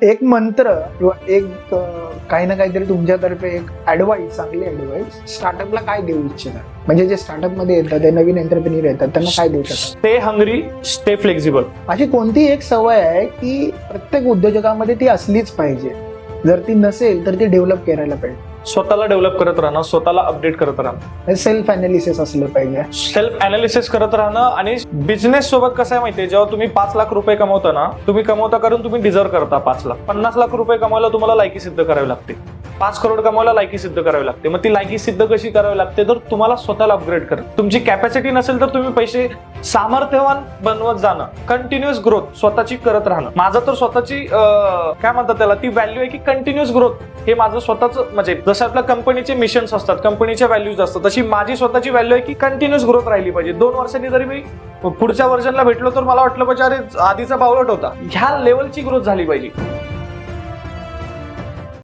एक मंत्र किंवा एक काही ना काहीतरी तुमच्यातर्फे एक ऍडवाइस, चांगली ऍडवाइस स्टार्टअपला काय देऊ इच्छिता? म्हणजे जे स्टार्टअप मध्ये येतात, ते नवीन एंटरप्रेन्युअर येतात, त्यांना काय देऊ शकतात? Stay hungry, stay flexible. अशी कोणती एक सवय आहे की प्रत्येक उद्योजकामध्ये ती असलीच पाहिजे? जर ती नसेल तर ती डेव्हलप करायला पाहिजे. स्वतःला डेव्हलप करत राहणं, स्वतःला अपडेट करत राहणं, सेल्फ अनालिसिस असलं पाहिजे. सेल्फ अनालिसिस करत राहणं. आणि बिझनेस सोबत कसं आहे माहितीये, जेव्हा तुम्ही 5 लाख रुपये कमवता ना, तुम्ही कमवता कारण तुम्ही डिझर्व करता 5 लाख. 50 लाख रुपये कमवायला तुम्हाला लायकी सिद्ध करावी लागते. 5 करोड कमवायला लायकी सिद्ध करावी लागते. मग ती लायकी सिद्ध कशी करावी लागते? तर तुम्हाला स्वतःला अपग्रेड करा. तुमची कॅपॅसिटी नसेल तर तुम्ही पैसे सामर्थ्यवान बनवत जाणं, कंटिन्युअस ग्रोथ स्वतःची करत राहणं. माझं तर स्वतःची काय म्हणतात त्याला, ती व्हॅल्यू आहे की कंटिन्युअस ग्रोथ. हे माझं स्वतःच, म्हणजे जसं आपल्या कंपनीचे मिशन्स असतात, कंपनीच्या व्हॅल्यूज असतात, तशी माझी स्वतःची व्हॅल्यू आहे की कंटिन्युअस ग्रोथ राहिली पाहिजे. 2 वर्षांनी जरी मी पुढच्या वर्जनला भेटलो तर मला वाटलं पाहिजे अरे आधीचा बावळट होता. ह्या लेवलची ग्रोथ झाली पाहिजे.